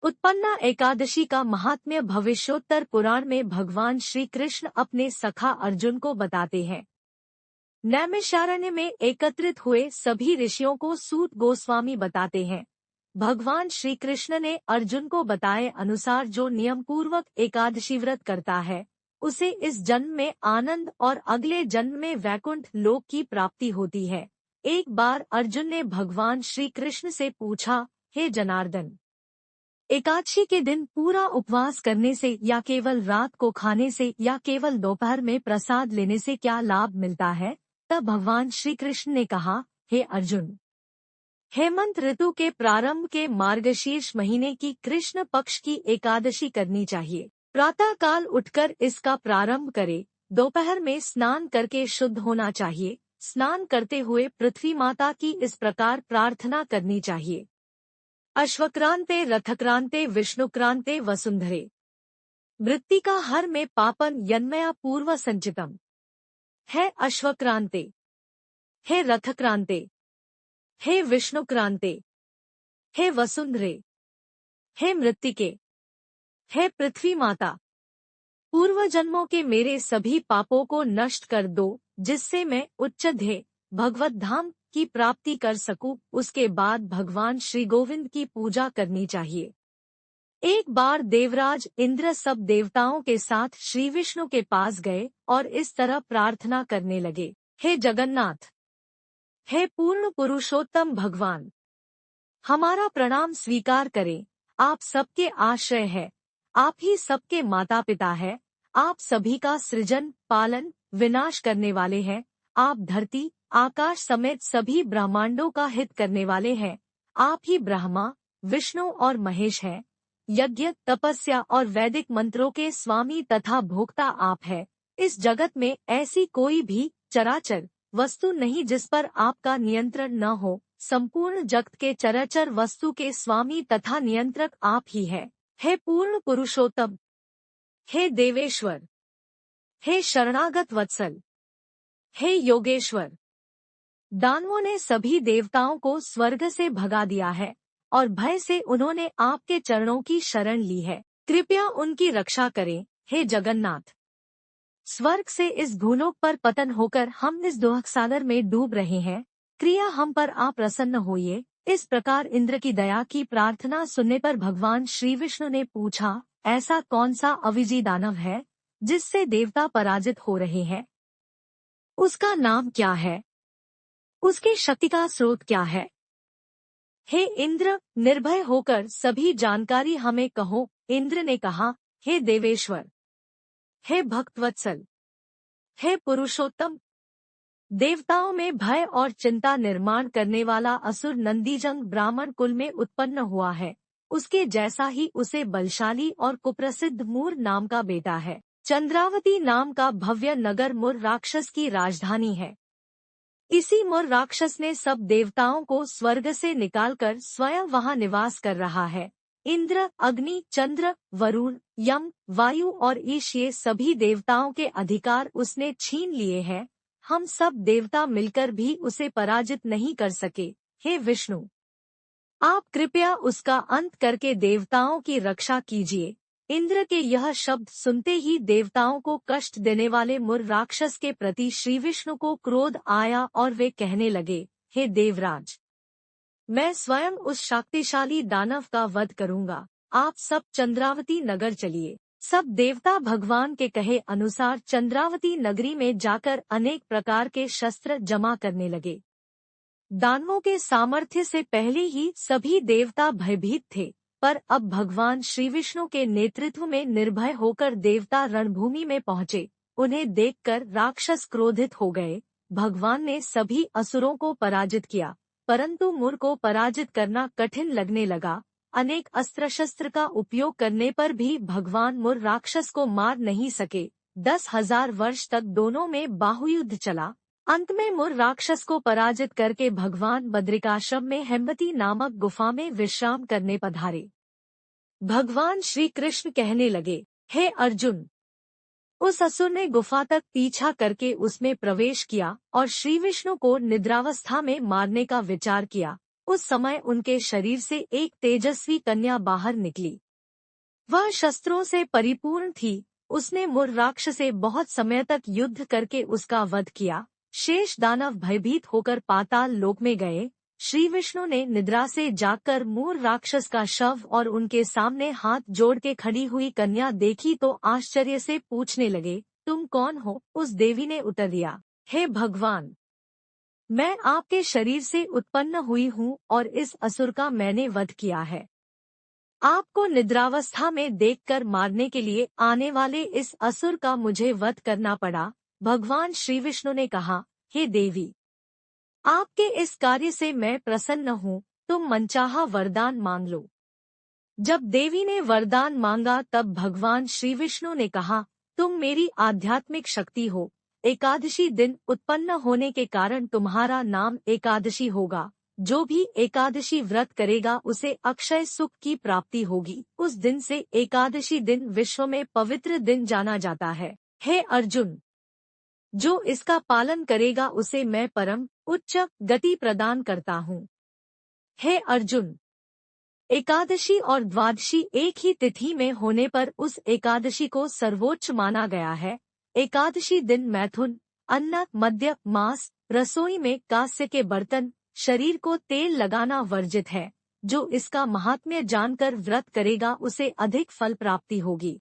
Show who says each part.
Speaker 1: उत्पन्ना एकादशी का महात्म्य भविष्योत्तर पुराण में भगवान श्री कृष्ण अपने सखा अर्जुन को बताते हैं। नैमिषारण्य में एकत्रित हुए सभी ऋषियों को सूत गोस्वामी बताते हैं। भगवान श्री कृष्ण ने अर्जुन को बताए अनुसार जो नियम पूर्वक एकादशी व्रत करता है उसे इस जन्म में आनंद और अगले जन्म में वैकुंठ लोक की प्राप्ति होती है। एक बार अर्जुन ने भगवान श्री कृष्ण से पूछा, हे जनार्दन, एकादशी के दिन पूरा उपवास करने से या केवल रात को खाने से या केवल दोपहर में प्रसाद लेने से क्या लाभ मिलता है? तब भगवान श्री कृष्ण ने कहा, हे अर्जुन, हेमंत ऋतु के प्रारंभ के मार्गशीर्ष महीने की कृष्ण पक्ष की एकादशी करनी चाहिए। प्रातः काल उठकर इसका प्रारंभ करे। दोपहर में स्नान करके शुद्ध होना चाहिए। स्नान करते हुए पृथ्वी माता की इस प्रकार प्रार्थना करनी चाहिए, अश्वक्रांते रथक्रांते विष्णुक्रांते वसुंधरे मृत्तिका हर में पापन यन्मया पूर्व संचितम। है अश्वक्रांते, हे रथक्रांते, हे विष्णुक्रांते, हे वसुंधरे, हे मृत्तिके, हे पृथ्वी माता, पूर्व जन्मों के मेरे सभी पापों को नष्ट कर दो, जिससे मैं उच्च ध्येय भगवत धाम की प्राप्ति कर सकूं। उसके बाद भगवान श्री गोविंद की पूजा करनी चाहिए। एक बार देवराज इंद्र सब देवताओं के साथ श्री विष्णु के पास गए और इस तरह प्रार्थना करने लगे, हे जगन्नाथ, हे पूर्ण पुरुषोत्तम भगवान, हमारा प्रणाम स्वीकार करें। आप सबके आश्रय है, आप ही सबके माता पिता है, आप सभी का सृजन पालन विनाश करने वाले हैं। आप धरती आकाश समेत सभी ब्रह्मांडों का हित करने वाले हैं। आप ही ब्रह्मा विष्णु और महेश हैं। यज्ञ तपस्या और वैदिक मंत्रों के स्वामी तथा भोक्ता आप है। इस जगत में ऐसी कोई भी चराचर वस्तु नहीं जिस पर आपका नियंत्रण न हो। संपूर्ण जगत के चराचर वस्तु के स्वामी तथा नियंत्रक आप ही है। हे पूर्ण पुरुषोत्तम, हे देवेश्वर, हे शरणागत वत्सल, हे योगेश्वर। दानवों ने सभी देवताओं को स्वर्ग से भगा दिया है और भय से उन्होंने आपके चरणों की शरण ली है। कृपया उनकी रक्षा करें, हे जगन्नाथ। स्वर्ग से इस भूलोक पर पतन होकर हम इस दुख सागर में डूब रहे हैं। कृपया हम पर आप प्रसन्न होइए। इस प्रकार इंद्र की दया की प्रार्थना सुनने पर भगवान श्री विष्णु ने पूछा, ऐसा कौन सा अविजी दानव है जिससे देवता पराजित हो रहे हैं? उसका नाम क्या है? उसके शक्ति का स्रोत क्या है? हे इंद्र, निर्भय होकर सभी जानकारी हमें कहो। इंद्र ने कहा, हे देवेश्वर, हे भक्तवत्सल, हे पुरुषोत्तम, देवताओं में भय और चिंता निर्माण करने वाला असुर नंदीजंग ब्राह्मण कुल में उत्पन्न हुआ है। उसके जैसा ही उसे बलशाली और कुप्रसिद्ध मूर नाम का बेटा है। चंद्रावती नाम का भव्य नगर मुर राक्षस की राजधानी है। इसी मुर राक्षस ने सब देवताओं को स्वर्ग से निकालकर स्वयं वहां निवास कर रहा है। इंद्र, अग्नि, चंद्र, वरुण, यम, वायु और ईश ये सभी देवताओं के अधिकार उसने छीन लिए हैं। हम सब देवता मिलकर भी उसे पराजित नहीं कर सके। हे विष्णु, आप कृपया उसका अंत करके देवताओं की रक्षा कीजिए। इंद्र के यह शब्द सुनते ही देवताओं को कष्ट देने वाले मुर राक्षस के प्रति श्री विष्णु को क्रोध आया और वे कहने लगे, हे देवराज, मैं स्वयं उस शक्तिशाली दानव का वध करूंगा। आप सब चंद्रावती नगर चलिए। सब देवता भगवान के कहे अनुसार चंद्रावती नगरी में जाकर अनेक प्रकार के शस्त्र जमा करने लगे। दानवों के सामर्थ्य से पहले ही सभी देवता भयभीत थे, पर अब भगवान श्री विष्णु के नेतृत्व में निर्भय होकर देवता रणभूमि में पहुँचे। उन्हें देखकर राक्षस क्रोधित हो गए। भगवान ने सभी असुरों को पराजित किया, परंतु मुर को पराजित करना कठिन लगने लगा। अनेक अस्त्र शस्त्र का उपयोग करने पर भी भगवान मुर राक्षस को मार नहीं सके। 10,000 वर्ष तक दोनों में बाहुयुद्ध चला। अंत में मुर राक्षस को पराजित करके भगवान बद्रिकाश्रम में हेमवती नामक गुफा में विश्राम करने पधारे। भगवान श्री कृष्ण कहने लगे, हे अर्जुन, उस असुर ने गुफा तक पीछा करके उसमें प्रवेश किया और श्री विष्णु को निद्रावस्था में मारने का विचार किया। उस समय उनके शरीर से एक तेजस्वी कन्या बाहर निकली। वह शस्त्रों से परिपूर्ण थी। उसने मुर राक्षस से बहुत समय तक युद्ध करके उसका वध किया। शेष दानव भयभीत होकर पाताल लोक में गए। श्री विष्णु ने निद्रा से जागकर मूर राक्षस का शव और उनके सामने हाथ जोड़ के खड़ी हुई कन्या देखी तो आश्चर्य से पूछने लगे, तुम कौन हो? उस देवी ने उत्तर दिया, हे भगवान, मैं आपके शरीर से उत्पन्न हुई हूँ और इस असुर का मैंने वध किया है। आपको निद्रावस्था में देखकर मारने के लिए आने वाले इस असुर का मुझे वध करना पड़ा। भगवान श्री विष्णु ने कहा, हे देवी, आपके इस कार्य से मैं प्रसन्न हूँ, तुम मनचाहा वरदान मांग लो। जब देवी ने वरदान मांगा तब भगवान श्री विष्णु ने कहा, तुम मेरी आध्यात्मिक शक्ति हो। एकादशी दिन उत्पन्न होने के कारण तुम्हारा नाम एकादशी होगा। जो भी एकादशी व्रत करेगा उसे अक्षय सुख की प्राप्ति होगी। उस दिन से एकादशी दिन विश्व में पवित्र दिन जाना जाता है। हे अर्जुन, जो इसका पालन करेगा उसे मैं परम उच्च गति प्रदान करता हूँ। हे अर्जुन, एकादशी और द्वादशी एक ही तिथि में होने पर उस एकादशी को सर्वोच्च माना गया है। एकादशी दिन मैथुन, अन्न, मद्य, मांस, रसोई में कांस्य के बर्तन, शरीर को तेल लगाना वर्जित है। जो इसका महात्म्य जानकर व्रत करेगा उसे अधिक फल प्राप्ति होगी।